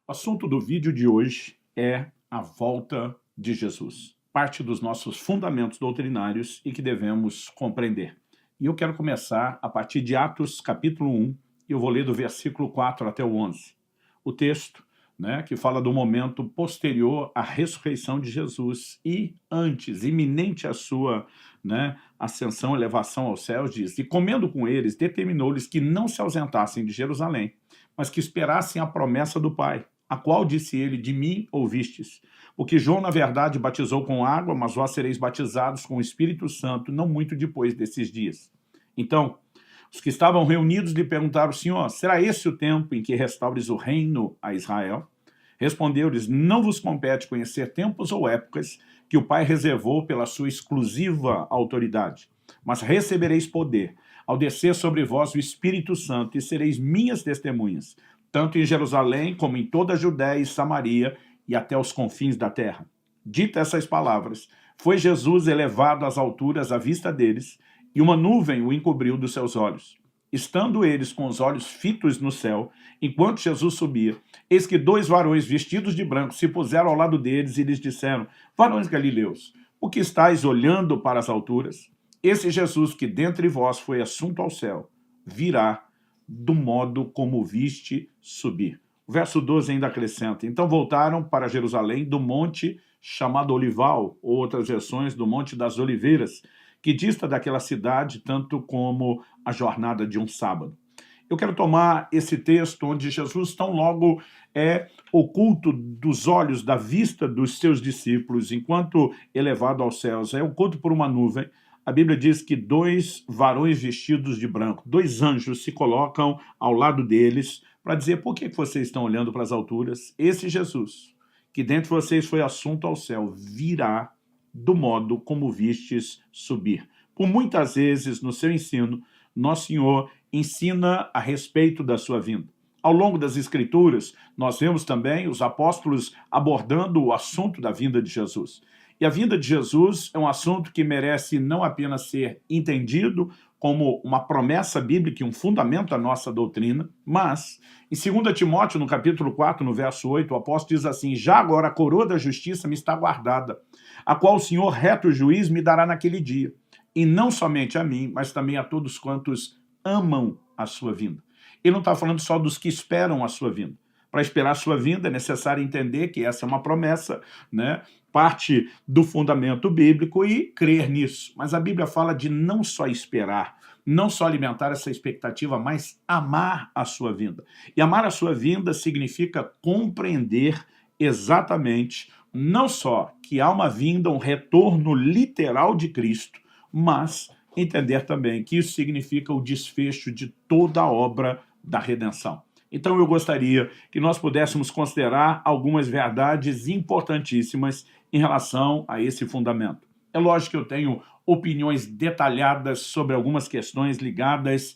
O assunto do vídeo de hoje é a volta de Jesus. Parte dos nossos fundamentos doutrinários e que devemos compreender. E eu quero começar a partir de Atos capítulo 1, e eu vou ler do versículo 4 até o 11. O texto, que fala do momento posterior à ressurreição de Jesus e antes, iminente à sua ascensão, elevação aos céus, diz: e comendo com eles, determinou-lhes que não se ausentassem de Jerusalém, mas que esperassem a promessa do Pai, a qual disse ele: de mim ouvistes. Porque João, na verdade, batizou com água, mas vós sereis batizados com o Espírito Santo, não muito depois desses dias. Então, os que estavam reunidos lhe perguntaram: Senhor, será esse o tempo em que restaures o reino a Israel? Respondeu-lhes: não vos compete conhecer tempos ou épocas que o Pai reservou pela sua exclusiva autoridade, mas recebereis poder ao descer sobre vós o Espírito Santo, e sereis minhas testemunhas, tanto em Jerusalém como em toda a Judéia e Samaria e até os confins da terra. Dita essas palavras, foi Jesus elevado às alturas à vista deles, e uma nuvem o encobriu dos seus olhos. Estando eles com os olhos fitos no céu, enquanto Jesus subia, eis que dois varões vestidos de branco se puseram ao lado deles e lhes disseram: varões galileus, por que estáis olhando para as alturas? Esse Jesus que dentre vós foi assunto ao céu, virá do modo como viste subir. O verso 12 ainda acrescenta: então voltaram para Jerusalém do monte chamado Olival, ou outras versões do Monte das Oliveiras, que dista daquela cidade tanto como a jornada de um sábado. Eu quero tomar esse texto onde Jesus tão logo é oculto dos olhos, da vista dos seus discípulos, enquanto elevado aos céus, é oculto por uma nuvem. A Bíblia diz que dois varões vestidos de branco, dois anjos, se colocam ao lado deles para dizer: por que vocês estão olhando para as alturas? Esse Jesus, que dentre vocês foi assunto ao céu, virá do modo como vistes subir. Por muitas vezes no seu ensino, Nosso Senhor ensina a respeito da sua vinda. Ao longo das Escrituras, nós vemos também os apóstolos abordando o assunto da vinda de Jesus. E a vinda de Jesus é um assunto que merece não apenas ser entendido como uma promessa bíblica e um fundamento da nossa doutrina, mas, em 2 Timóteo, no capítulo 4, no verso 8, o apóstolo diz assim: já agora a coroa da justiça me está guardada, a qual o Senhor, reto juiz, me dará naquele dia, e não somente a mim, mas também a todos quantos amam a sua vinda. Ele não está falando só dos que esperam a sua vinda. Para esperar a sua vinda é necessário entender que essa é uma promessa, parte do fundamento bíblico, e crer nisso. Mas a Bíblia fala de não só esperar, não só alimentar essa expectativa, mas amar a sua vinda. E amar a sua vinda significa compreender exatamente, não só que há uma vinda, um retorno literal de Cristo, mas entender também que isso significa o desfecho de toda a obra da redenção. Então eu gostaria que nós pudéssemos considerar algumas verdades importantíssimas em relação a esse fundamento. É lógico que eu tenho opiniões detalhadas sobre algumas questões ligadas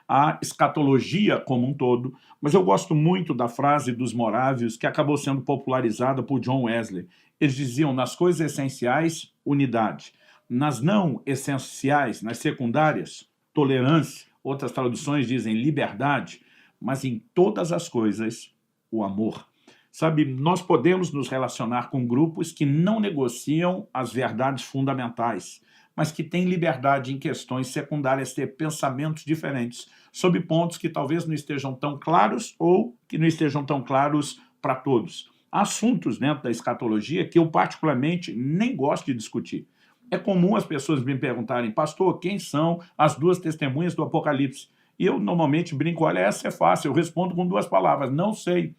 à escatologia como um todo, mas eu gosto muito da frase dos Morávios, que acabou sendo popularizada por John Wesley. Eles diziam: nas coisas essenciais, unidade; nas não essenciais, nas secundárias, tolerância; outras traduções dizem liberdade; mas em todas as coisas, o amor. Sabe, nós podemos nos relacionar com grupos que não negociam as verdades fundamentais, mas que têm liberdade em questões secundárias, ter pensamentos diferentes sobre pontos que talvez não estejam tão claros ou que não estejam tão claros para todos. Há assuntos dentro da escatologia que eu particularmente nem gosto de discutir. É comum as pessoas me perguntarem: pastor, quem são as duas testemunhas do Apocalipse? E eu normalmente brinco: olha, essa é fácil, eu respondo com duas palavras: não sei.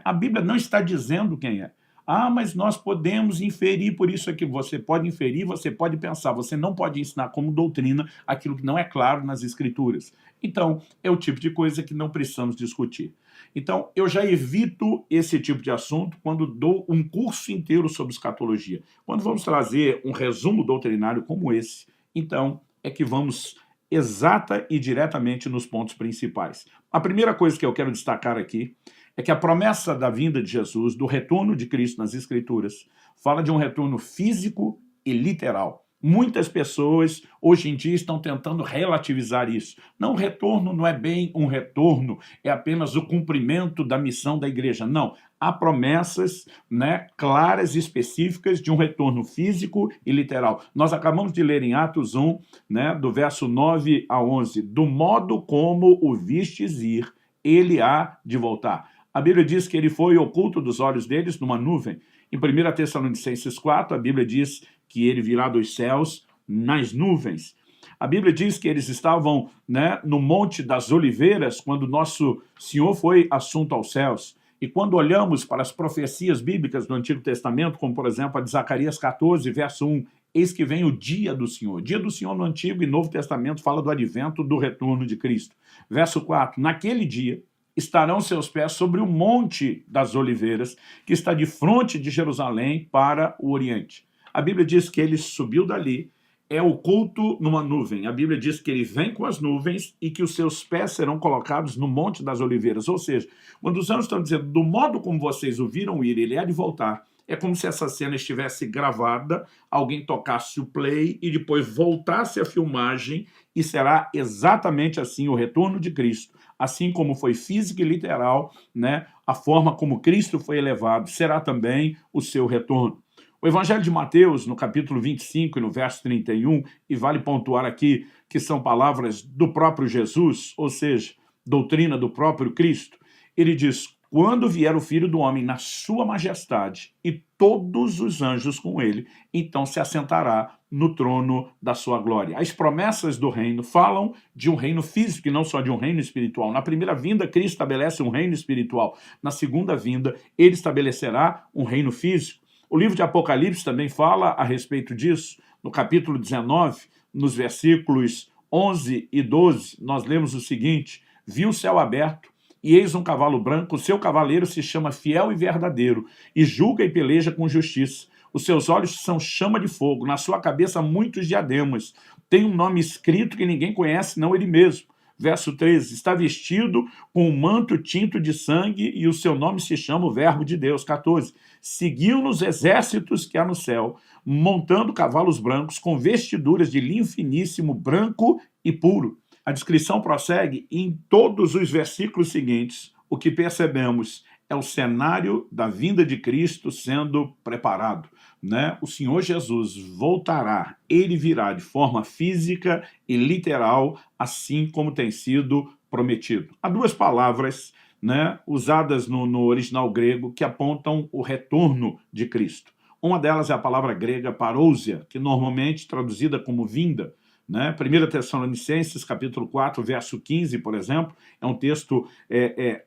A Bíblia não está dizendo quem é. Ah, mas nós podemos inferir por isso aqui. Você pode inferir, você pode pensar, você não pode ensinar como doutrina aquilo que não é claro nas Escrituras. Então, é o tipo de coisa que não precisamos discutir. Então, eu já evito esse tipo de assunto quando dou um curso inteiro sobre escatologia. Quando vamos trazer um resumo doutrinário como esse, então é que vamos exata e diretamente nos pontos principais. A primeira coisa que eu quero destacar aqui é que a promessa da vinda de Jesus, do retorno de Cristo nas Escrituras, fala de um retorno físico e literal. Muitas pessoas hoje em dia estão tentando relativizar isso. Não, o retorno não é bem um retorno, é apenas o cumprimento da missão da igreja. Não, há promessas, né, claras e específicas de um retorno físico e literal. Nós acabamos de ler em Atos 1, né, do verso 9 a 11, do modo como o vistes ir, ele há de voltar. A Bíblia diz que ele foi oculto dos olhos deles numa nuvem. Em 1 Tessalonicenses 4, a Bíblia diz que ele virá dos céus nas nuvens. A Bíblia diz que eles estavam, né, no Monte das Oliveiras quando nosso Senhor foi assunto aos céus. E quando olhamos para as profecias bíblicas do Antigo Testamento, como por exemplo a de Zacarias 14, verso 1, eis que vem o dia do Senhor. O dia do Senhor no Antigo e Novo Testamento fala do advento, do retorno de Cristo. Verso 4, naquele dia estarão seus pés sobre o Monte das Oliveiras, que está de frente de Jerusalém para o Oriente. A Bíblia diz que ele subiu dali, é oculto numa nuvem. A Bíblia diz que ele vem com as nuvens e que os seus pés serão colocados no Monte das Oliveiras. Ou seja, quando os anjos estão dizendo, do modo como vocês o viram ir, ele há de voltar, é como se essa cena estivesse gravada, alguém tocasse o play e depois voltasse a filmagem e será exatamente assim o retorno de Cristo. Assim como foi físico e literal, né, a forma como Cristo foi elevado, será também o seu retorno. O Evangelho de Mateus, no capítulo 25 e no verso 31, e vale pontuar aqui que são palavras do próprio Jesus, ou seja, doutrina do próprio Cristo, ele diz, quando vier o Filho do Homem na sua majestade e todos os anjos com ele, então se assentará no trono da sua glória. As promessas do reino falam de um reino físico e não só de um reino espiritual. Na primeira vinda, Cristo estabelece um reino espiritual. Na segunda vinda, ele estabelecerá um reino físico. O livro de Apocalipse também fala a respeito disso. No capítulo 19, nos versículos 11 e 12, nós lemos o seguinte, vi o céu aberto, e eis um cavalo branco, o seu cavaleiro se chama Fiel e Verdadeiro, e julga e peleja com justiça. Os seus olhos são chama de fogo, na sua cabeça muitos diademas. Tem um nome escrito que ninguém conhece, não ele mesmo. Verso 13, está vestido com um manto tinto de sangue e o seu nome se chama o Verbo de Deus. 14, seguiu nos exércitos que há no céu, montando cavalos brancos com vestiduras de linho finíssimo, branco e puro. A descrição prossegue e em todos os versículos seguintes, o que percebemos é o cenário da vinda de Cristo sendo preparado, né? O Senhor Jesus voltará, ele virá de forma física e literal, assim como tem sido prometido. Há duas palavras, né, usadas no original grego que apontam o retorno de Cristo. Uma delas é a palavra grega parousia, que normalmente traduzida como vinda, né? 1 Tessalonicenses, capítulo 4, verso 15, por exemplo, é um texto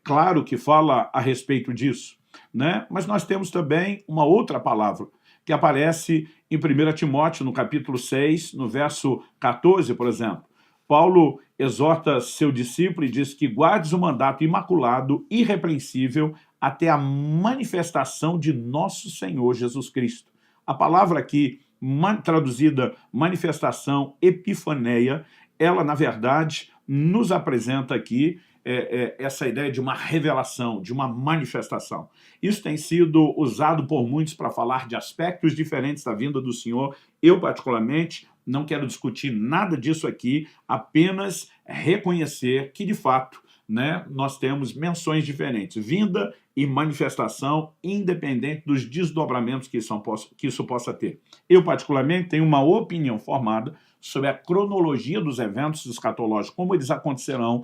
claro que fala a respeito disso, né? Mas nós temos também uma outra palavra, que aparece em 1 Timóteo, no capítulo 6, no verso 14, por exemplo. Paulo exorta seu discípulo e diz que guardes o mandato imaculado, irrepreensível, até a manifestação de nosso Senhor Jesus Cristo. A palavra aqui, traduzida manifestação, epifaneia, ela, na verdade, nos apresenta aqui essa ideia de uma revelação, de uma manifestação. Isso tem sido usado por muitos para falar de aspectos diferentes da vinda do Senhor. Eu, particularmente, não quero discutir nada disso aqui, apenas reconhecer que, de fato, né, nós temos menções diferentes, vinda e manifestação, independente dos desdobramentos que isso possa ter. Eu, particularmente, tenho uma opinião formada sobre a cronologia dos eventos escatológicos, como eles acontecerão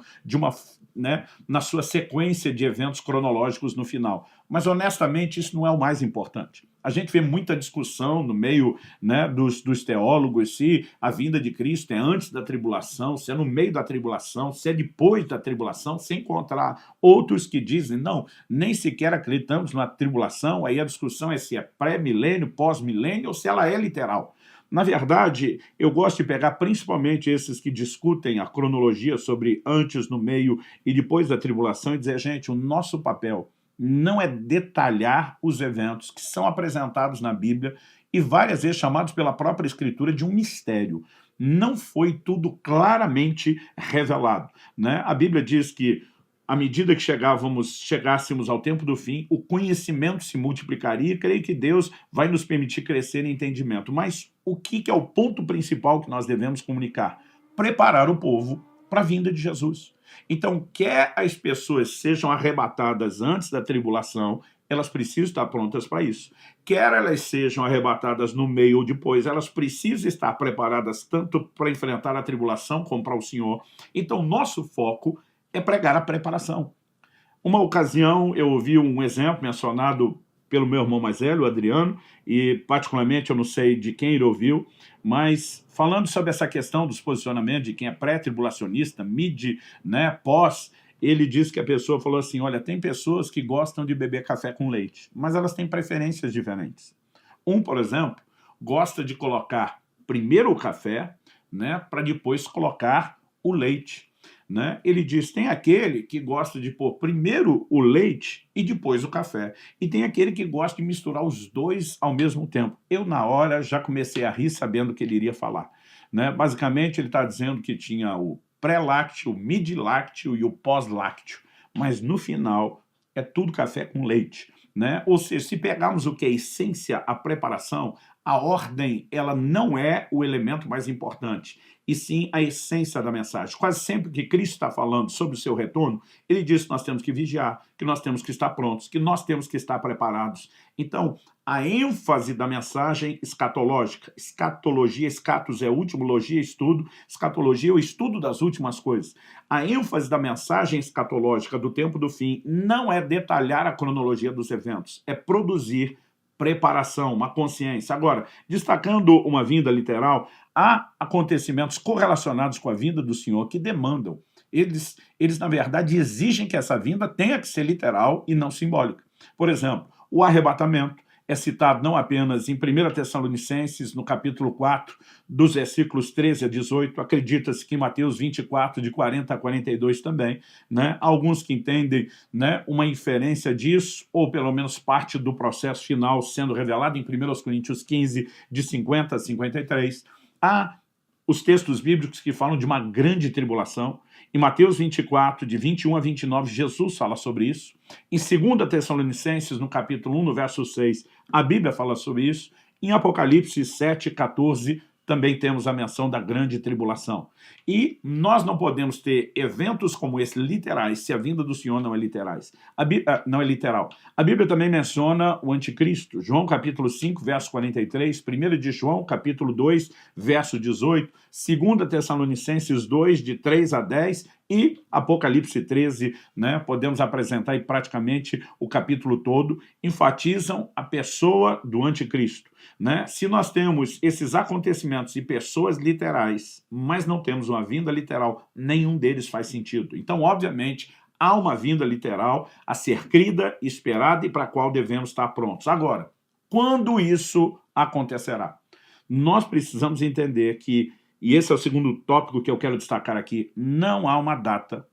na sua sequência de eventos cronológicos no final. Mas, honestamente, isso não é o mais importante. A gente vê muita discussão no meio, né, dos teólogos se a vinda de Cristo é antes da tribulação, se é no meio da tribulação, se é depois da tribulação, sem encontrar outros que dizem, não, nem sequer acreditamos na tribulação, aí a discussão é se é pré-milênio, pós-milênio ou se ela é literal. Na verdade, eu gosto de pegar principalmente esses que discutem a cronologia sobre antes, no meio e depois da tribulação e dizer, gente, o nosso papel não é detalhar os eventos que são apresentados na Bíblia e várias vezes chamados pela própria Escritura de um mistério. Não foi tudo claramente revelado, né? A Bíblia diz que à medida que chegássemos ao tempo do fim, o conhecimento se multiplicaria, e creio que Deus vai nos permitir crescer em entendimento. Mas o que é o ponto principal que nós devemos comunicar? Preparar o povo para a vinda de Jesus. Então, quer as pessoas sejam arrebatadas antes da tribulação, elas precisam estar prontas para isso. Quer elas sejam arrebatadas no meio ou depois, elas precisam estar preparadas tanto para enfrentar a tribulação como para o Senhor. Então, nosso foco é pregar a preparação. Uma ocasião, eu ouvi um exemplo mencionado pelo meu irmão mais velho, o Adriano, e particularmente eu não sei de quem ele ouviu, mas falando sobre essa questão dos posicionamentos de quem é pré-tribulacionista, mid, né, pós, ele disse que a pessoa falou assim, olha, tem pessoas que gostam de beber café com leite, mas elas têm preferências diferentes. Um, por exemplo, gosta de colocar primeiro o café, né, para depois colocar o leite. Né? Ele diz, tem aquele que gosta de pôr primeiro o leite e depois o café. E tem aquele que gosta de misturar os dois ao mesmo tempo. Eu, na hora, já comecei a rir sabendo o que ele iria falar. Né? Basicamente, ele está dizendo que tinha o pré-lácteo, o mid-lácteo e o pós-lácteo. Mas, no final, é tudo café com leite. Né? Ou seja, se pegarmos o que é a essência, a preparação, a ordem, ela não é o elemento mais importante, e sim a essência da mensagem. Quase sempre que Cristo está falando sobre o seu retorno, ele diz que nós temos que vigiar, que nós temos que estar prontos, que nós temos que estar preparados. Então, a ênfase da mensagem escatológica, escatologia, escatos é último, logia é estudo, escatologia é o estudo das últimas coisas. A ênfase da mensagem escatológica do tempo do fim não é detalhar a cronologia dos eventos, é produzir preparação, uma consciência. Agora, destacando uma vinda literal, há acontecimentos correlacionados com a vinda do Senhor que demandam. Eles, na verdade, exigem que essa vinda tenha que ser literal e não simbólica. Por exemplo, o arrebatamento é citado não apenas em 1 Tessalonicenses, no capítulo 4, dos versículos 13 a 18, acredita-se que em Mateus 24, de 40 a 42 também, né? Alguns que entendem, né, uma inferência disso, ou pelo menos parte do processo final sendo revelado em 1 Coríntios 15, de 50 a 53. Há os textos bíblicos que falam de uma grande tribulação. Em Mateus 24, de 21 a 29, Jesus fala sobre isso. Em 2 Tessalonicenses, no capítulo 1, no verso 6, a Bíblia fala sobre isso. Em Apocalipse 7, 14, também temos a menção da grande tribulação. E nós não podemos ter eventos como esse literais se a vinda do Senhor não é não é literal. A Bíblia também menciona o anticristo. João capítulo 5, verso 43, 1 de João capítulo 2, verso 18, 2 Tessalonicenses 2, de 3 a 10, e Apocalipse 13, né, podemos apresentar aí praticamente o capítulo todo, enfatizam a pessoa do anticristo. Né? Se nós temos esses acontecimentos e pessoas literais, mas não temos uma vinda literal, nenhum deles faz sentido. Então, obviamente, há uma vinda literal a ser crida, esperada e para a qual devemos estar prontos. Agora, quando isso acontecerá? Nós precisamos entender que, e esse é o segundo tópico que eu quero destacar aqui, não há uma data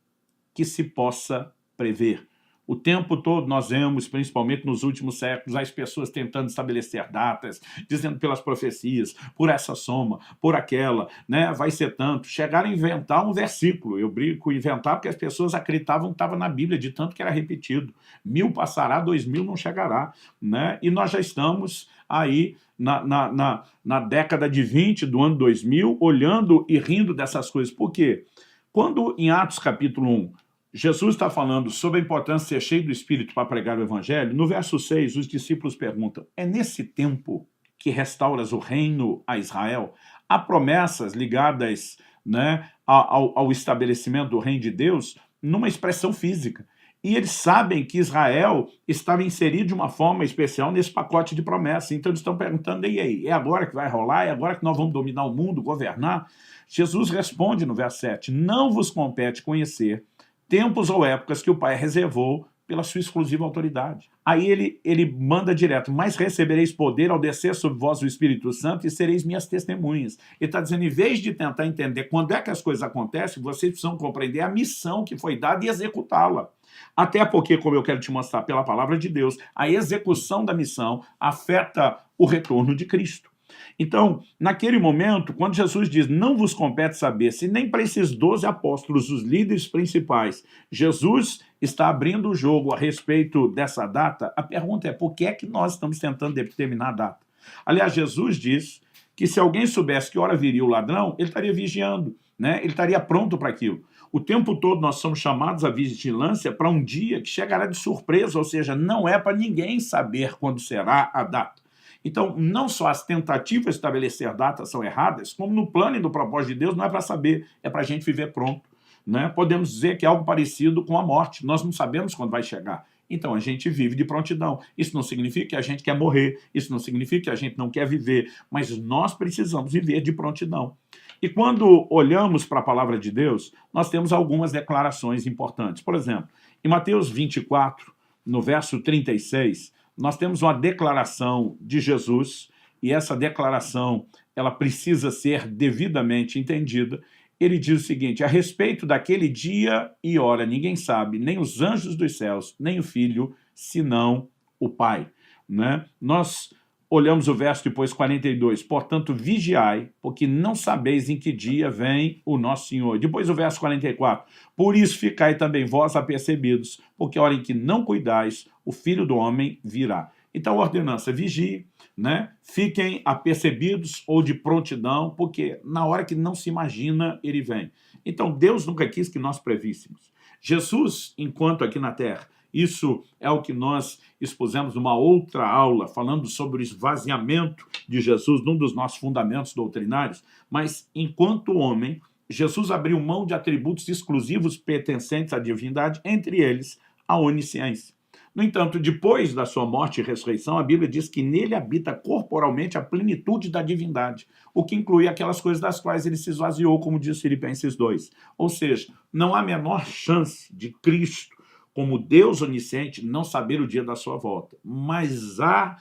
que se possa prever. O tempo todo nós vemos, principalmente nos últimos séculos, as pessoas tentando estabelecer datas, dizendo pelas profecias, por essa soma, por aquela, né, vai ser tanto. Chegaram a inventar um versículo, eu brinco com inventar porque as pessoas acreditavam que estava na Bíblia, de tanto que era repetido. 1000 passará, 2000 não chegará. Né? E nós já estamos aí na década de 20 do ano 2000, olhando e rindo dessas coisas. Por quê? Quando em Atos capítulo 1, Jesus está falando sobre a importância de ser cheio do Espírito para pregar o Evangelho, no verso 6, os discípulos perguntam, é nesse tempo que restauras o reino a Israel? Há promessas ligadas, né, ao estabelecimento do reino de Deus numa expressão física. E eles sabem que Israel estava inserido de uma forma especial nesse pacote de promessas. Então eles estão perguntando, e aí, é agora que vai rolar? É agora que nós vamos dominar o mundo, governar? Jesus responde no verso 7, não vos compete conhecer tempos ou épocas que o Pai reservou pela sua exclusiva autoridade. Aí ele manda direto, mas recebereis poder ao descer sobre vós o Espírito Santo e sereis minhas testemunhas. Ele está dizendo, em vez de tentar entender quando é que as coisas acontecem, vocês precisam compreender a missão que foi dada e executá-la. Até porque, como eu quero te mostrar pela palavra de Deus, a execução da missão afeta o retorno de Cristo. Então, naquele momento, quando Jesus diz, não vos compete saber, se nem para esses 12 apóstolos, os líderes principais, Jesus está abrindo o jogo a respeito dessa data, a pergunta é, por que é que nós estamos tentando determinar a data? Aliás, Jesus diz que se alguém soubesse que hora viria o ladrão, ele estaria vigiando, né? Ele estaria pronto para aquilo. O tempo todo nós somos chamados à vigilância para um dia que chegará de surpresa, ou seja, não é para ninguém saber quando será a data. Então, não só as tentativas de estabelecer datas são erradas, como no plano e no propósito de Deus não é para saber, é para a gente viver pronto, né? Podemos dizer que é algo parecido com a morte, nós não sabemos quando vai chegar. Então a gente vive de prontidão. Isso não significa que a gente quer morrer, isso não significa que a gente não quer viver, mas nós precisamos viver de prontidão. E quando olhamos para a palavra de Deus, nós temos algumas declarações importantes. Por exemplo, em Mateus 24, no verso 36, nós temos uma declaração de Jesus, e essa declaração ela precisa ser devidamente entendida. Ele diz o seguinte, a respeito daquele dia e hora, ninguém sabe, nem os anjos dos céus, nem o Filho, senão o Pai. Né? Nós olhamos o verso depois, 42, portanto, vigiai, porque não sabeis em que dia vem o nosso Senhor. Depois o verso 44, por isso ficai também vós apercebidos, porque a hora em que não cuidais, o Filho do Homem virá. Então, a ordenança, vigie, né? Fiquem apercebidos ou de prontidão, porque na hora que não se imagina, ele vem. Então, Deus nunca quis que nós prevíssemos. Jesus, enquanto aqui na terra, isso é o que nós expusemos numa outra aula, falando sobre o esvaziamento de Jesus, num dos nossos fundamentos doutrinários, mas enquanto homem, Jesus abriu mão de atributos exclusivos pertencentes à divindade, entre eles a onisciência. No entanto, depois da sua morte e ressurreição, a Bíblia diz que nele habita corporalmente a plenitude da divindade, o que inclui aquelas coisas das quais ele se esvaziou, como diz Filipenses 2. Ou seja, não há a menor chance de Cristo, como Deus onisciente, não saber o dia da sua volta. Mas há,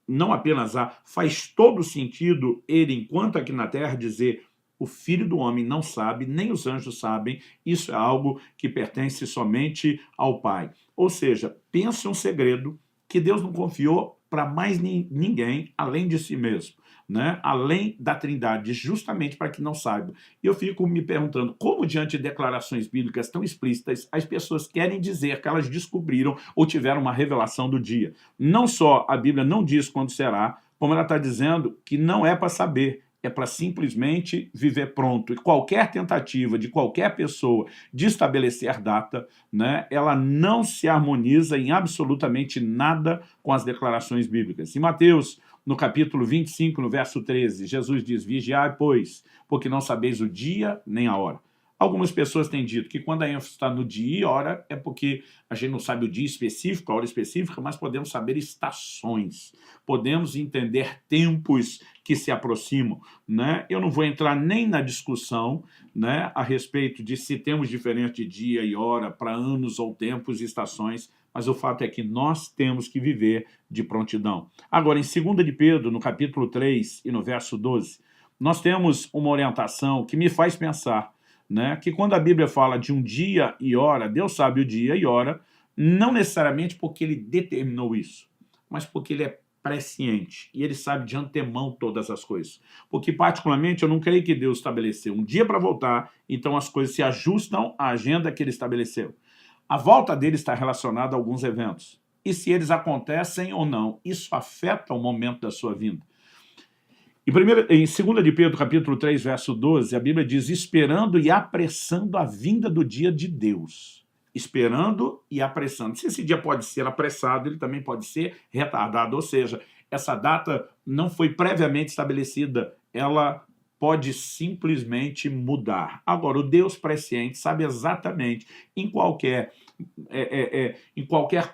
não apenas há, faz todo sentido ele, enquanto aqui na terra, dizer o Filho do Homem não sabe, nem os anjos sabem, isso é algo que pertence somente ao Pai. Ou seja, pense um segredo que Deus não confiou para mais ninguém além de si mesmo, né? Além da Trindade, justamente para que não saiba. E eu fico me perguntando como, diante de declarações bíblicas tão explícitas, as pessoas querem dizer que elas descobriram ou tiveram uma revelação do dia. Não só a Bíblia não diz quando será, como ela está dizendo que não é para saber, é para simplesmente viver pronto. E qualquer tentativa de qualquer pessoa de estabelecer data, né, ela não se harmoniza em absolutamente nada com as declarações bíblicas. Em Mateus, no capítulo 25, no verso 13, Jesus diz, vigiai, pois, porque não sabeis o dia nem a hora. Algumas pessoas têm dito que quando a ênfase está no dia e hora, é porque a gente não sabe o dia específico, a hora específica, mas podemos saber estações, podemos entender tempos que se aproximam. Né? Eu não vou entrar nem na discussão, né, a respeito de se temos diferente de dia e hora para anos ou tempos e estações, mas o fato é que nós temos que viver de prontidão. Agora, em 2 de Pedro, no capítulo 3 e no verso 12, nós temos uma orientação que me faz pensar, né, que quando a Bíblia fala de um dia e hora, Deus sabe o dia e hora, não necessariamente porque ele determinou isso, mas porque ele é presciente e ele sabe de antemão todas as coisas. Porque, particularmente, eu não creio que Deus estabeleceu um dia para voltar, então as coisas se ajustam à agenda que ele estabeleceu. A volta dele está relacionada a alguns eventos. E se eles acontecem ou não, isso afeta o momento da sua vinda. Em 2 de Pedro, capítulo 3, verso 12, a Bíblia diz, esperando e apressando a vinda do dia de Deus. Esperando e apressando. Se esse dia pode ser apressado, ele também pode ser retardado. Ou seja, essa data não foi previamente estabelecida, ela pode simplesmente mudar. Agora, o Deus presciente sabe exatamente em qualquer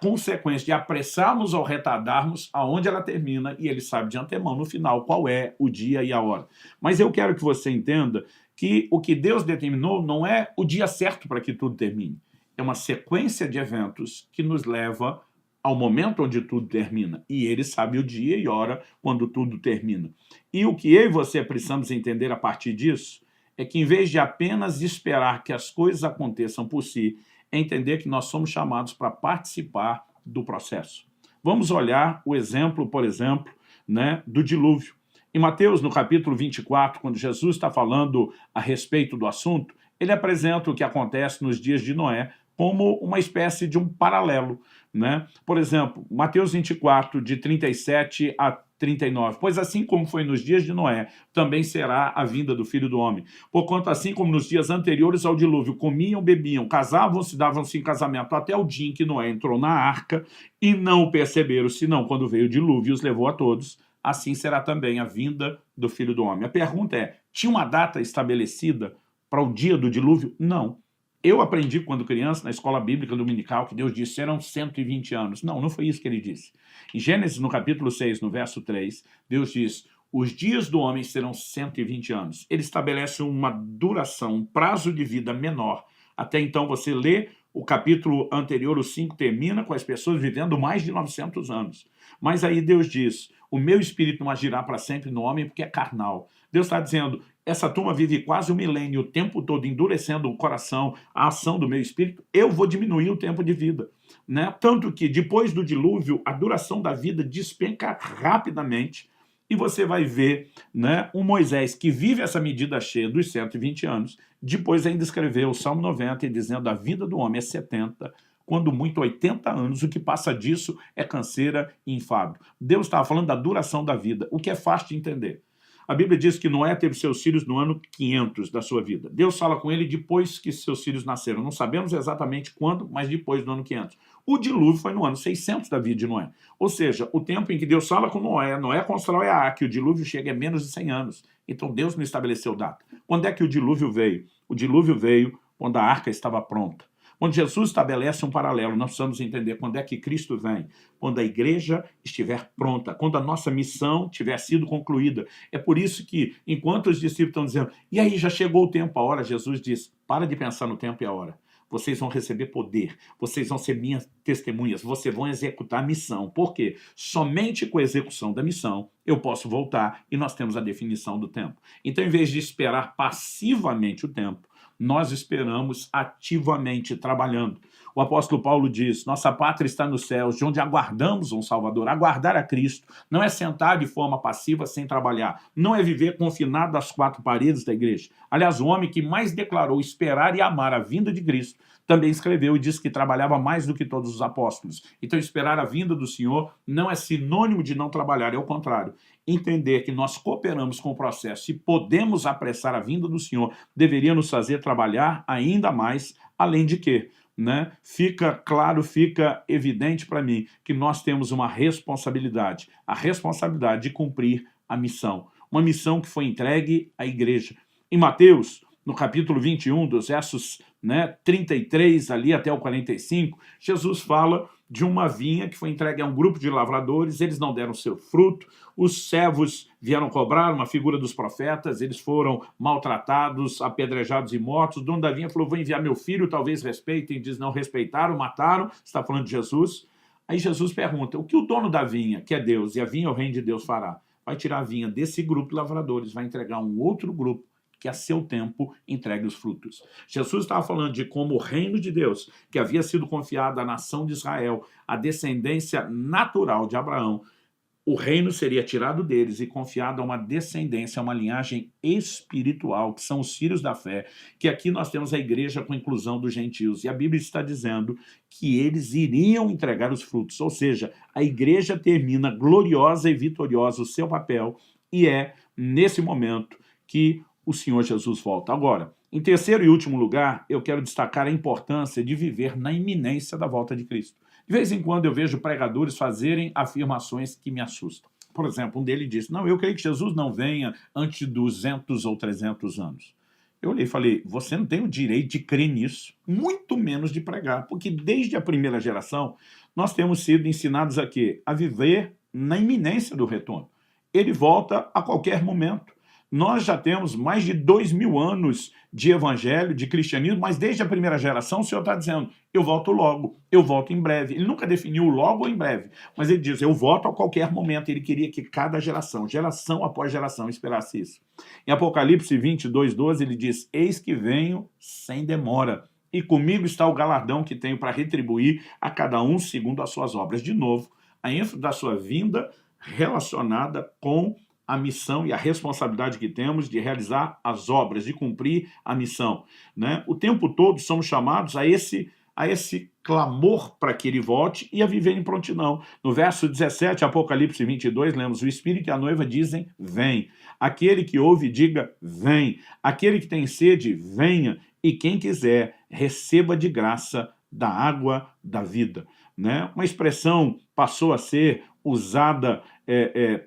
consequência de apressarmos ou retardarmos aonde ela termina, e ele sabe de antemão no final qual é o dia e a hora. Mas eu quero que você entenda que o que Deus determinou não é o dia certo para que tudo termine. É uma sequência de eventos que nos leva ao momento onde tudo termina. E ele sabe o dia e hora quando tudo termina. E o que eu e você precisamos entender a partir disso é que, em vez de apenas esperar que as coisas aconteçam por si, é entender que nós somos chamados para participar do processo. Vamos olhar o exemplo, por exemplo, né, do dilúvio. Em Mateus, no capítulo 24, quando Jesus está falando a respeito do assunto, ele apresenta o que acontece nos dias de Noé como uma espécie de um paralelo, né? Por exemplo, Mateus 24, de 37 a 39. Pois assim como foi nos dias de Noé, também será a vinda do Filho do Homem. Porquanto assim como nos dias anteriores ao dilúvio, comiam, bebiam, casavam-se, davam-se em casamento, até o dia em que Noé entrou na arca, e não o perceberam, senão quando veio o dilúvio e os levou a todos, assim será também a vinda do Filho do Homem. A pergunta é, tinha uma data estabelecida para o dia do dilúvio? Não. Eu aprendi quando criança, na escola bíblica dominical, que Deus disse, serão 120 anos. Não, não foi isso que ele disse. Em Gênesis, no capítulo 6, no verso 3, Deus diz, os dias do homem serão 120 anos. Ele estabelece uma duração, um prazo de vida menor. Até então, você lê o capítulo anterior, o 5, termina com as pessoas vivendo mais de 900 anos. Mas aí Deus diz, o meu espírito não agirá para sempre no homem porque é carnal. Deus está dizendo, essa turma vive quase um milênio, o tempo todo endurecendo o coração, a ação do meu espírito, eu vou diminuir o tempo de vida. Né? Tanto que depois do dilúvio, a duração da vida despenca rapidamente, e você vai ver, né, um Moisés que vive essa medida cheia dos 120 anos, depois ainda escreveu o Salmo 90, dizendo a vida do homem é 70, quando muito 80 anos, o que passa disso é canseira e enfado. Deus estava falando da duração da vida, o que é fácil de entender. A Bíblia diz que Noé teve seus filhos no ano 500 da sua vida. Deus fala com ele depois que seus filhos nasceram. Não sabemos exatamente quando, mas depois do ano 500. O dilúvio foi no ano 600 da vida de Noé. Ou seja, o tempo em que Deus fala com Noé, Noé constrói a arca, e o dilúvio chega a menos de 100 anos. Então Deus não estabeleceu data. Quando é que o dilúvio veio? O dilúvio veio quando a arca estava pronta. Quando Jesus estabelece um paralelo, nós precisamos entender quando é que Cristo vem. Quando a igreja estiver pronta, quando a nossa missão tiver sido concluída. É por isso que, enquanto os discípulos estão dizendo, e aí já chegou o tempo, a hora, Jesus diz, para de pensar no tempo e a hora. Vocês vão receber poder, vocês vão ser minhas testemunhas, vocês vão executar a missão. Por quê? Somente com a execução da missão eu posso voltar e nós temos a definição do tempo. Então, em vez de esperar passivamente o tempo, nós esperamos ativamente, trabalhando. O apóstolo Paulo diz, nossa pátria está nos céus, de onde aguardamos um Salvador. Aguardar a Cristo não é sentar de forma passiva sem trabalhar, não é viver confinado às quatro paredes da igreja. Aliás, o homem que mais declarou esperar e amar a vinda de Cristo também escreveu e disse que trabalhava mais do que todos os apóstolos. Então, esperar a vinda do Senhor não é sinônimo de não trabalhar, é o contrário. Entender que nós cooperamos com o processo e podemos apressar a vinda do Senhor deveria nos fazer trabalhar ainda mais, além de que, né, fica claro, fica evidente para mim que nós temos uma responsabilidade, a responsabilidade de cumprir a missão, uma missão que foi entregue à igreja. Em Mateus, no capítulo 21, dos versos 33 ali até o 45, Jesus fala de uma vinha que foi entregue a um grupo de lavradores, eles não deram seu fruto, os servos vieram cobrar, uma figura dos profetas, eles foram maltratados, apedrejados e mortos. O dono da vinha falou, vou enviar meu filho, talvez respeitem, diz, não respeitaram, mataram, está falando de Jesus. Aí Jesus pergunta, o que o dono da vinha, que é Deus, e a vinha é o reino de Deus fará? Vai tirar a vinha desse grupo de lavradores, vai entregar a um outro grupo, que a seu tempo entregue os frutos. Jesus estava falando de como o reino de Deus, que havia sido confiado à nação de Israel, a descendência natural de Abraão, o reino seria tirado deles e confiado a uma descendência, a uma linhagem espiritual, que são os filhos da fé, que aqui nós temos a igreja com a inclusão dos gentios. E a Bíblia está dizendo que eles iriam entregar os frutos, ou seja, a igreja termina gloriosa e vitoriosa o seu papel, e é nesse momento que o Senhor Jesus volta. Agora, em terceiro e último lugar, eu quero destacar a importância de viver na iminência da volta de Cristo. De vez em quando eu vejo pregadores fazerem afirmações que me assustam. Por exemplo, um deles disse, não, eu creio que Jesus não venha antes de 200 ou 300 anos. Eu olhei e falei, você não tem o direito de crer nisso, muito menos de pregar, porque desde a primeira geração nós temos sido ensinados a quê? A viver na iminência do retorno. Ele volta a qualquer momento. Nós já temos mais de 2000 anos de evangelho, de cristianismo, mas desde a primeira geração o Senhor está dizendo, eu volto logo, eu volto em breve. Ele nunca definiu logo ou em breve, mas ele diz, eu volto a qualquer momento. Ele queria que cada geração, geração após geração, esperasse isso. Em Apocalipse 22:12, ele diz, eis que venho sem demora, e comigo está o galardão que tenho para retribuir a cada um segundo as suas obras. De novo, a ênfase da sua vinda relacionada com a missão e a responsabilidade que temos de realizar as obras, de cumprir a missão, né? O tempo todo somos chamados a esse clamor para que ele volte e a viver em prontidão. No verso 17, Apocalipse 22, lemos: o Espírito e a noiva dizem, vem. Aquele que ouve, diga, vem. Aquele que tem sede, venha. E quem quiser, receba de graça da água da vida. Né? Uma expressão passou a ser usada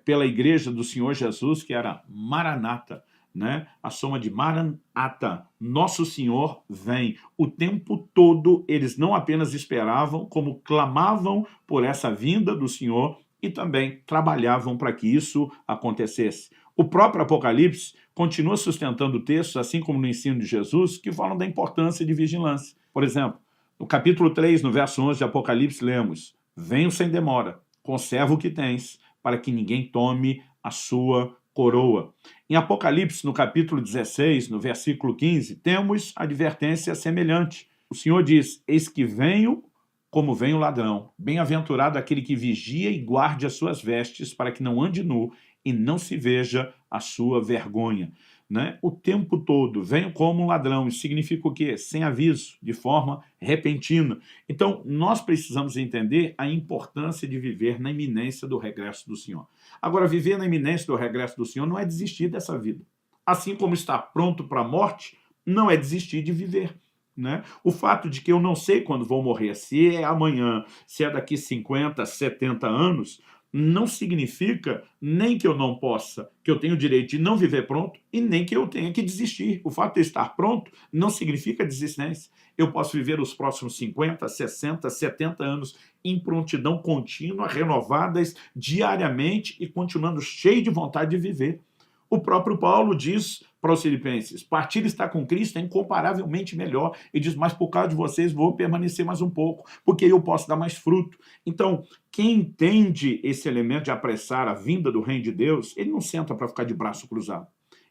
pela igreja do Senhor Jesus, que era Maranata, né? A soma de Maranata, Nosso Senhor vem. O tempo todo eles não apenas esperavam, como clamavam por essa vinda do Senhor e também trabalhavam para que isso acontecesse. O próprio Apocalipse continua sustentando textos, assim como no ensino de Jesus, que falam da importância de vigilância. Por exemplo, no capítulo 3, no verso 11 de Apocalipse, lemos: venho sem demora, conserva o que tens, para que ninguém tome a sua coroa. Em Apocalipse, no capítulo 16, no versículo 15, temos advertência semelhante. O Senhor diz: eis que venho como vem o ladrão. Bem-aventurado aquele que vigia e guarde as suas vestes, para que não ande nu e não se veja a sua vergonha. Né? O tempo todo, venho como um ladrão. Isso significa o quê? Sem aviso, de forma repentina. Então, nós precisamos entender a importância de viver na iminência do regresso do Senhor. Agora, viver na iminência do regresso do Senhor não é desistir dessa vida. Assim como estar pronto para a morte, não é desistir de viver. Né? O fato de que eu não sei quando vou morrer, se é amanhã, se é daqui 50, 70 anos, não significa nem que eu não possa, que eu tenho o direito de não viver pronto e nem que eu tenha que desistir. O fato de estar pronto não significa desistência. Eu posso viver os próximos 50, 60, 70 anos em prontidão contínua, renovadas diariamente e continuando cheio de vontade de viver. O próprio Paulo diz para os filipenses: partir estar com Cristo é incomparavelmente melhor. E diz: mas por causa de vocês vou permanecer mais um pouco, porque eu posso dar mais fruto. Então, quem entende esse elemento de apressar a vinda do reino de Deus, ele não senta para ficar de braço cruzado.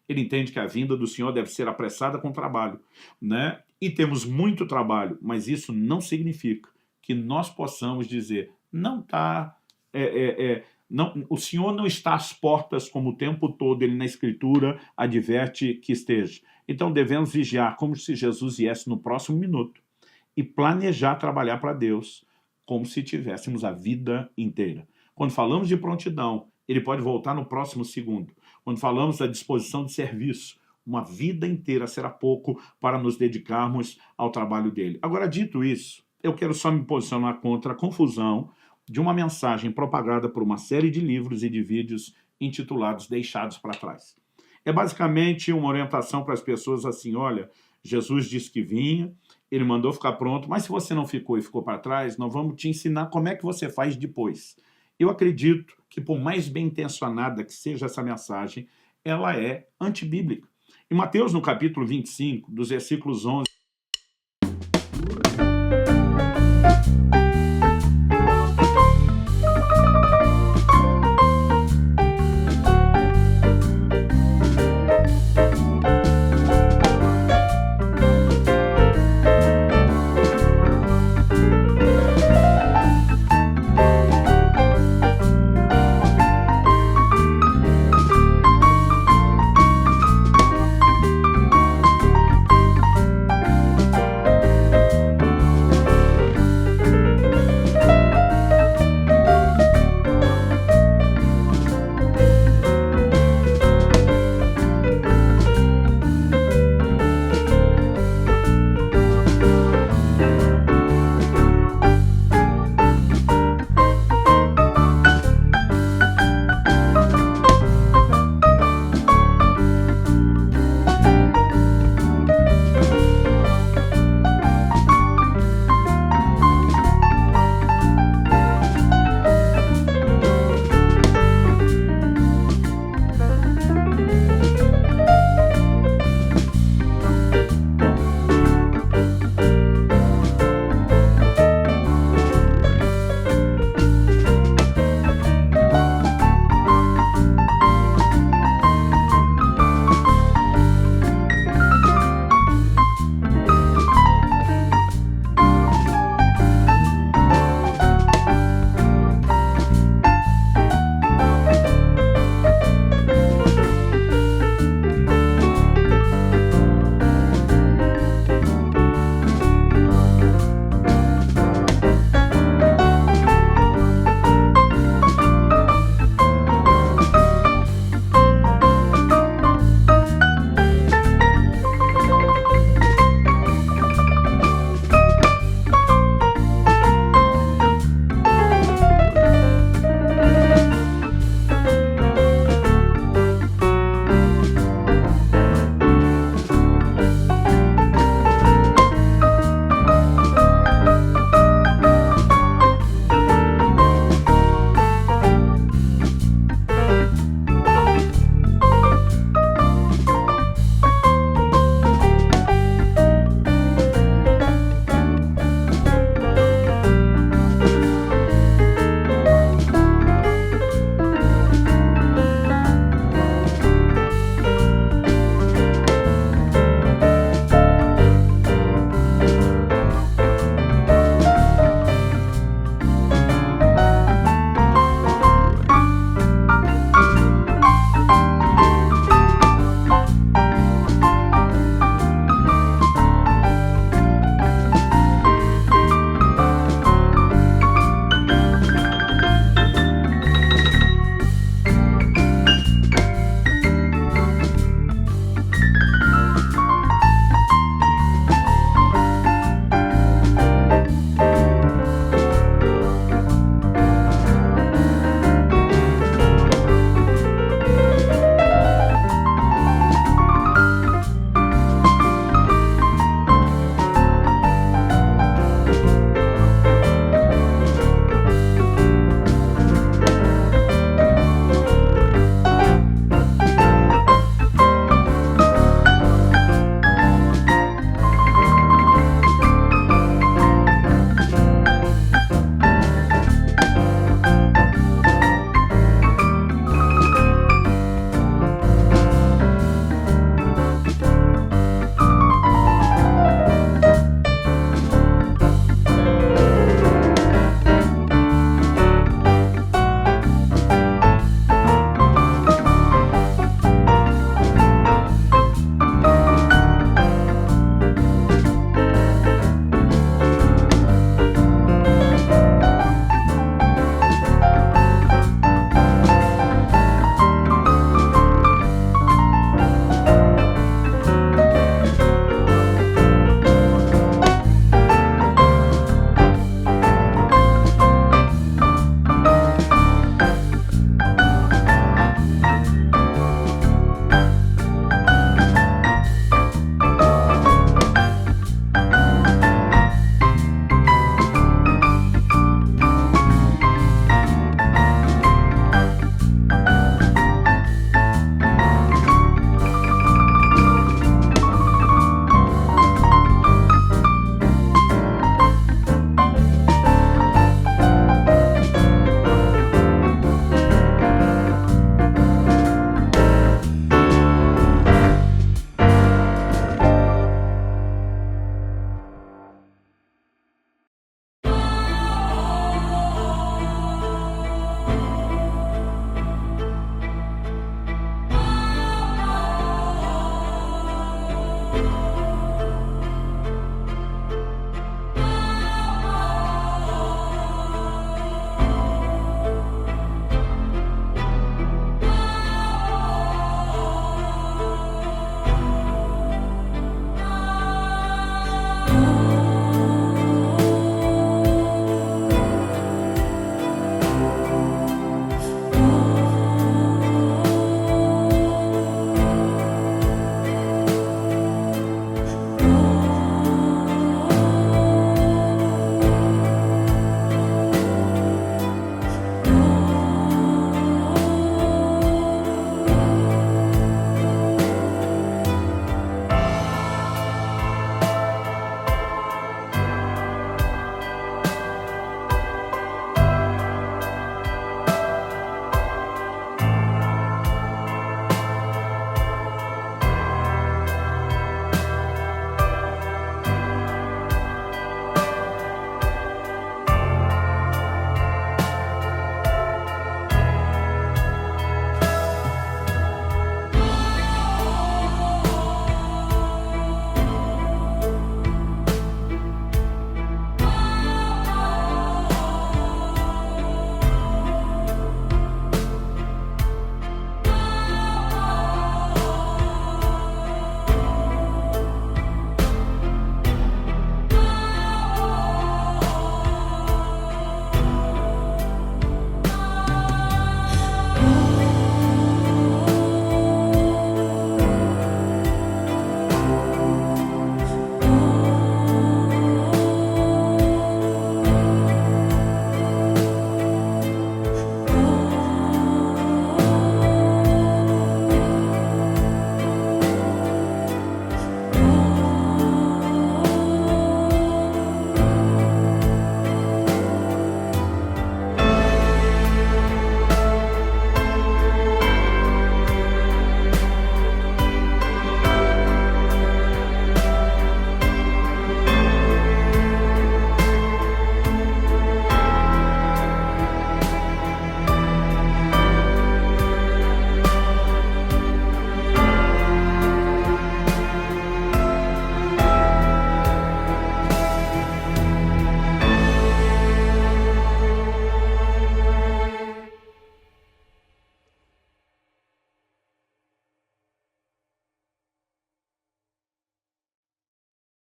Ele entende que a vinda do Senhor deve ser apressada com trabalho, né? E temos muito trabalho, mas isso não significa que nós possamos dizer: não está... Não, o Senhor não está às portas como o tempo todo ele na Escritura adverte que esteja. Então devemos vigiar como se Jesus viesse no próximo minuto e planejar trabalhar para Deus como se tivéssemos a vida inteira. Quando falamos de prontidão, ele pode voltar no próximo segundo. Quando falamos da disposição de serviço, uma vida inteira será pouco para nos dedicarmos ao trabalho dele. Agora, dito isso, eu quero só me posicionar contra a confusão de uma mensagem propagada por uma série de livros e de vídeos intitulados Deixados para Trás. É basicamente uma orientação para as pessoas assim: olha, Jesus disse que vinha, ele mandou ficar pronto, mas se você não ficou e ficou para trás, nós vamos te ensinar como é que você faz depois. Eu acredito que, por mais bem intencionada que seja essa mensagem, ela é antibíblica. Em Mateus, no capítulo 25, dos versículos 11